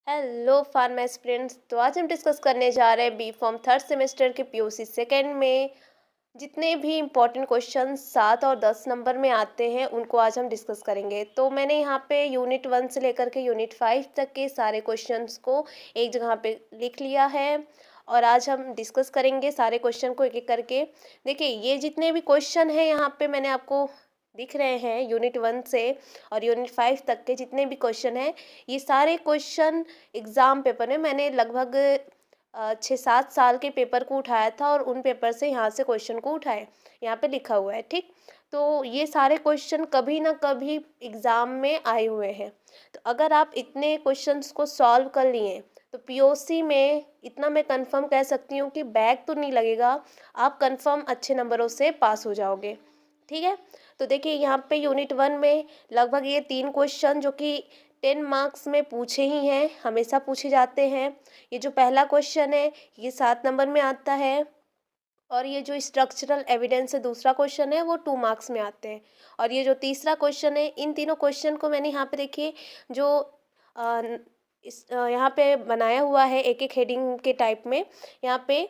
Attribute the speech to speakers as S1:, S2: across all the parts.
S1: Hello pharma aspirants. तो आज हम डिस्कस करने जा रहे हैं बी फॉर्म थर्ड सेमेस्टर के पीयूसी सेकेंड में जितने भी इम्पोर्टेंट क्वेश्चन 7 और 10 नंबर में आते हैं उनको आज हम डिस्कस करेंगे। तो मैंने यहाँ पे यूनिट 1 से लेकर के यूनिट 5 तक के सारे क्वेश्चंस को एक जगह पे लिख लिया है और आज हम डिस्कस करेंगे सारे क्वेश्चन को एक एक करके। देखिए, ये जितने भी क्वेश्चन हैं यहाँ पे मैंने आपको दिख रहे हैं यूनिट 1 से और यूनिट 5 तक के जितने भी क्वेश्चन हैं, ये सारे क्वेश्चन एग्ज़ाम पेपर में मैंने लगभग 6-7 साल के पेपर को उठाया था और उन पेपर से यहाँ से क्वेश्चन को उठाए, यहाँ पे लिखा हुआ है। ठीक, तो ये सारे क्वेश्चन कभी ना कभी एग्ज़ाम में आए हुए हैं। तो अगर आप इतने क्वेश्चंस को सॉल्व कर लिए तो पीओसी में इतना मैं कंफर्म कह सकती हूँ कि बैक तो नहीं लगेगा, आप कंफर्म अच्छे नंबरों से पास हो जाओगे। ठीक है, तो देखिए यहाँ पे यूनिट 1 में लगभग ये 3 क्वेश्चन जो कि 10 मार्क्स में पूछे ही हैं, हमेशा पूछे जाते हैं। ये जो पहला क्वेश्चन है ये 7 नंबर में आता है और ये जो स्ट्रक्चरल एविडेंस है दूसरा क्वेश्चन है वो 2 मार्क्स में आते हैं। और ये जो तीसरा क्वेश्चन है, इन तीनों क्वेश्चन को मैंने यहाँ पे देखिए जो यहाँ पे बनाया हुआ है एक एक हेडिंग के टाइप में। यहाँ पे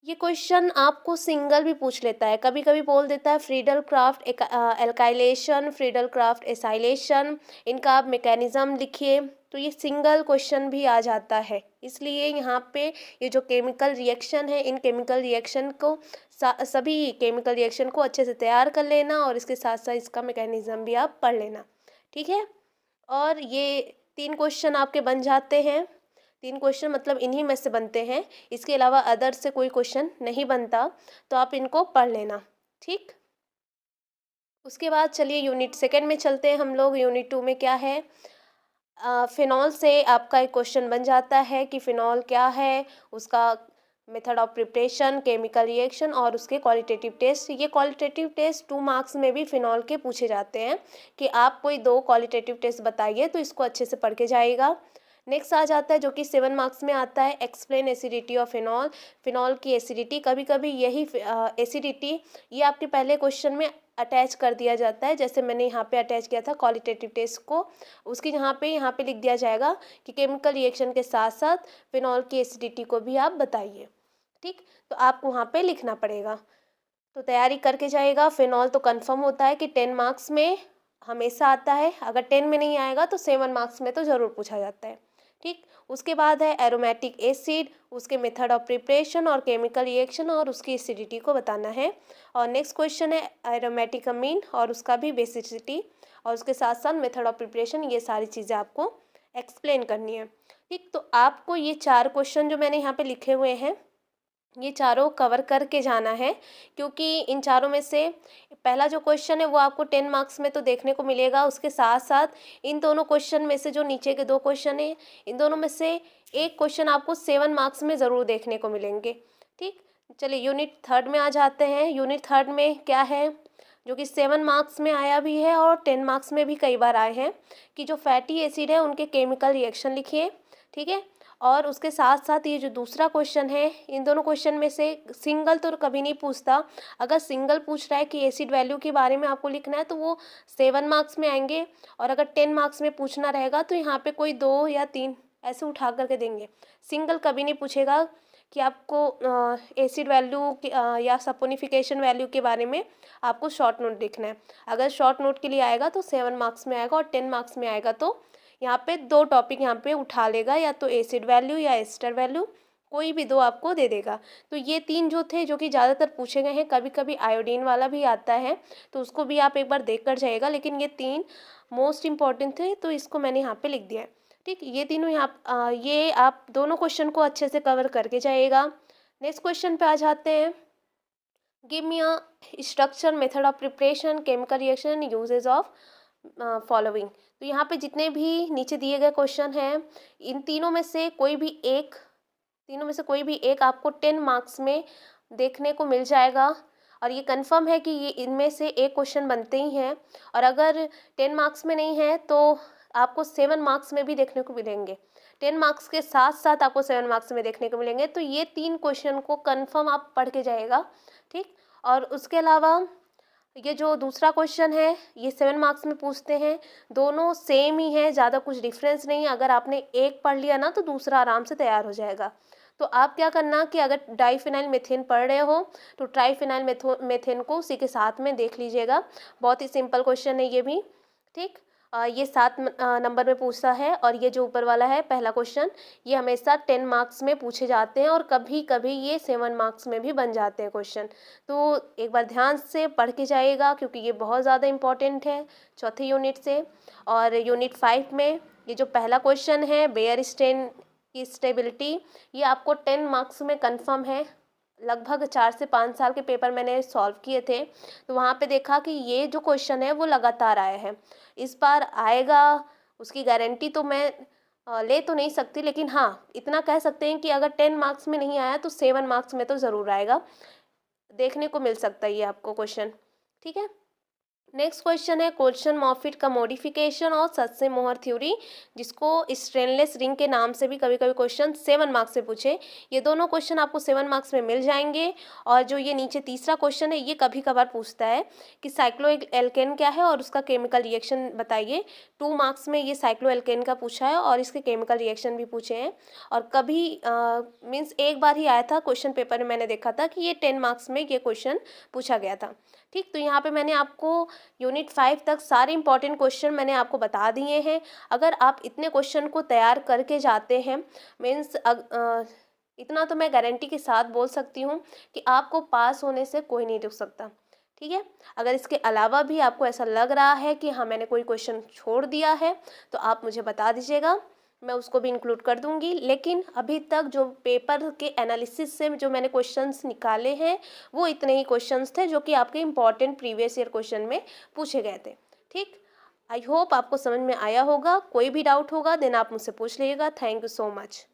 S1: ये क्वेश्चन आपको सिंगल भी पूछ लेता है, कभी कभी बोल देता है Friedel craft alkylation, Friedel Crafts acylation, इनका आप मैकेनिज्म लिखिए। तो ये सिंगल क्वेश्चन भी आ जाता है, इसलिए यहाँ पे ये जो केमिकल रिएक्शन है इन केमिकल रिएक्शन को सभी केमिकल रिएक्शन को अच्छे से तैयार कर लेना और इसके साथ साथ इसका मैकेनिज्म भी आप पढ़ लेना। ठीक है, और ये 3 क्वेश्चन आपके बन जाते हैं। 3 क्वेश्चन मतलब इन्हीं में से बनते हैं, इसके अलावा अदर से कोई क्वेश्चन नहीं बनता, तो आप इनको पढ़ लेना। ठीक, उसके बाद चलिए यूनिट सेकेंड में चलते हैं हम लोग। यूनिट 2 में क्या है, फिनॉल से आपका एक क्वेश्चन बन जाता है कि फिनॉल क्या है, उसका method of preparation, chemical reaction और उसके क्वालिटेटिव टेस्ट। ये क्वालिटेटिव टेस्ट 2 मार्क्स में भी फिनॉल के पूछे जाते हैं कि आप कोई 2 क्वालिटेटिव टेस्ट बताइए, तो इसको अच्छे से पढ़ के जाइएगा। नेक्स्ट आ जाता है जो कि 7 मार्क्स में आता है, explain acidity of phenol. Phenol की एसिडिटी, कभी कभी यही एसिडिटी ये आपके पहले क्वेश्चन में अटैच कर दिया जाता है, जैसे मैंने यहाँ पे अटैच किया था क्वालिटेटिव टेस्ट को, उसकी यहाँ पे लिख दिया जाएगा कि केमिकल रिएक्शन के साथ साथ फिनॉल की एसिडिटी को भी आप बताइए। ठीक, तो आपको वहाँ पे लिखना पड़ेगा, तो तैयारी करके जाइएगा। फिनॉल तो कंफर्म होता है कि 10 मार्क्स में हमेशा आता है, अगर 10 में नहीं आएगा तो 7 मार्क्स में तो ज़रूर पूछा जाता है। ठीक, उसके बाद है एरोमेटिक एसिड, उसके मेथड ऑफ प्रिपरेशन और केमिकल रिएक्शन और उसकी एसिडिटी को बताना है। और नेक्स्ट क्वेश्चन है एरोमेटिक अमीन और उसका भी बेसिसिटी और उसके साथ साथ मेथड ऑफ प्रिपरेशन, ये सारी चीज़ें आपको एक्सप्लेन करनी है। ठीक, तो आपको ये 4 क्वेश्चन जो मैंने यहाँ पे लिखे हुए हैं ये चारों कवर करके जाना है, क्योंकि इन चारों में से पहला जो क्वेश्चन है वो आपको 10 मार्क्स में तो देखने को मिलेगा, उसके साथ साथ इन दोनों क्वेश्चन में से जो नीचे के 2 क्वेश्चन हैं इन दोनों में से एक क्वेश्चन आपको 7 मार्क्स में ज़रूर देखने को मिलेंगे। ठीक, चलिए यूनिट 3 में आ जाते हैं। यूनिट 3 में क्या है जो कि 7 मार्क्स में आया भी है और 10 मार्क्स में भी कई बार आए हैं कि जो फैटी एसिड है उनके केमिकल रिएक्शन लिखिए। ठीक है, और उसके साथ साथ ये जो दूसरा क्वेश्चन है, इन दोनों क्वेश्चन में से सिंगल तो कभी नहीं पूछता, अगर सिंगल पूछ रहा है कि एसिड वैल्यू के बारे में आपको लिखना है तो वो 7 मार्क्स में आएंगे, और अगर 10 मार्क्स में पूछना रहेगा तो यहाँ पे कोई 2 या 3 ऐसे उठा करके देंगे। सिंगल कभी नहीं पूछेगा कि आपको एसिड वैल्यू या सपोनिफिकेशन वैल्यू के बारे में आपको शॉर्ट नोट लिखना है। अगर शॉर्ट नोट के लिए आएगा तो 7 मार्क्स में आएगा, और 10 मार्क्स में आएगा तो यहाँ पे 2 टॉपिक यहाँ पे उठा लेगा, या तो एसिड वैल्यू या एस्टर वैल्यू, कोई भी 2 आपको दे देगा। तो ये 3 जो थे जो कि ज़्यादातर पूछे गए हैं, कभी कभी आयोडीन वाला भी आता है तो उसको भी आप एक बार देख कर जाइएगा, लेकिन ये 3 मोस्ट इम्पॉर्टेंट थे तो इसको मैंने यहाँ पे लिख दिया है। ठीक, ये तीनों ये आप दोनों क्वेश्चन को अच्छे से कवर करके जाइएगा। नेक्स्ट क्वेश्चन पे आ जाते हैं, give me a structure, method of preparation, chemical reaction, uses of following. तो यहाँ पे जितने भी नीचे दिए गए क्वेश्चन हैं इन तीनों में से कोई भी एक, तीनों में से कोई भी एक आपको 10 मार्क्स में देखने को मिल जाएगा, और ये कंफर्म है कि ये इनमें से एक क्वेश्चन बनते ही हैं, और अगर 10 मार्क्स में नहीं है तो आपको 7 मार्क्स में भी देखने को मिलेंगे। 10 मार्क्स के साथ साथ आपको 7 मार्क्स में देखने को मिलेंगे, तो ये 3 क्वेश्चन को कंफर्म आप पढ़ के जाइएगा। ठीक, और उसके अलावा ये जो दूसरा क्वेश्चन है ये 7 मार्क्स में पूछते हैं, दोनों सेम ही हैं, ज़्यादा कुछ डिफरेंस नहीं है। अगर आपने एक पढ़ लिया ना तो दूसरा आराम से तैयार हो जाएगा। तो आप क्या करना कि अगर डाइफिनाइल मीथेन पढ़ रहे हो तो ट्राइफिनाइल मीथेन को उसी के साथ में देख लीजिएगा। बहुत ही सिंपल क्वेश्चन है ये भी, ठीक। ये 7 नंबर में पूछता है, और ये जो ऊपर वाला है पहला क्वेश्चन, ये हमेशा 10 मार्क्स में पूछे जाते हैं और कभी कभी ये 7 मार्क्स में भी बन जाते हैं क्वेश्चन। तो एक बार ध्यान से पढ़ के जाइएगा क्योंकि ये बहुत ज़्यादा इम्पॉर्टेंट है चौथे यूनिट से। और यूनिट 5 में ये जो पहला क्वेश्चन है बेयर स्ट्रेन की स्टेबिलिटी, ये आपको 10 मार्क्स में कन्फर्म है। लगभग 4 से 5 साल के पेपर मैंने सॉल्व किए थे, तो वहाँ पे देखा कि ये जो क्वेश्चन है वो लगातार आए हैं। इस बार आएगा उसकी गारंटी तो मैं ले तो नहीं सकती, लेकिन हाँ इतना कह सकते हैं कि अगर 10 मार्क्स में नहीं आया तो 7 मार्क्स में तो ज़रूर आएगा, देखने को मिल सकता है ये आपको क्वेश्चन, ठीक है। नेक्स्ट क्वेश्चन है क्वेश्चन मॉफिट का मॉडिफिकेशन और सस्से मोहर थ्योरी, जिसको स्टेनलेस रिंग के नाम से भी कभी कभी क्वेश्चन 7 मार्क्स से पूछे। ये दोनों क्वेश्चन आपको 7 मार्क्स में मिल जाएंगे। और जो ये नीचे तीसरा क्वेश्चन है ये कभी कभार पूछता है कि साइक्लो एल्केन क्या है और उसका केमिकल रिएक्शन बताइए। 2 मार्क्स में ये साइक्लो एल्केन का पूछा है और इसके केमिकल रिएक्शन भी पूछे हैं। और कभी मीन्स एक बार ही आया था क्वेश्चन पेपर में, मैंने देखा था कि ये 10 मार्क्स में ये क्वेश्चन पूछा गया था, ठीक। तो यहाँ पे मैंने आपको यूनिट 5 तक सारे इंपॉर्टेंट क्वेश्चन मैंने आपको बता दिए हैं। अगर आप इतने क्वेश्चन को तैयार करके जाते हैं, मीन्स इतना तो मैं गारंटी के साथ बोल सकती हूँ कि आपको पास होने से कोई नहीं रुक सकता, ठीक है। अगर इसके अलावा भी आपको ऐसा लग रहा है कि हाँ मैंने कोई क्वेश्चन छोड़ दिया है तो आप मुझे बता दीजिएगा, मैं उसको भी इंक्लूड कर दूंगी। लेकिन अभी तक जो पेपर के एनालिसिस से जो मैंने क्वेश्चंस निकाले हैं वो इतने ही क्वेश्चंस थे जो कि आपके इंपॉर्टेंट प्रीवियस ईयर क्वेश्चन में पूछे गए थे, ठीक। आई होप आपको समझ में आया होगा। कोई भी डाउट होगा देन आप मुझसे पूछ लीजिएगा। Thank you so much.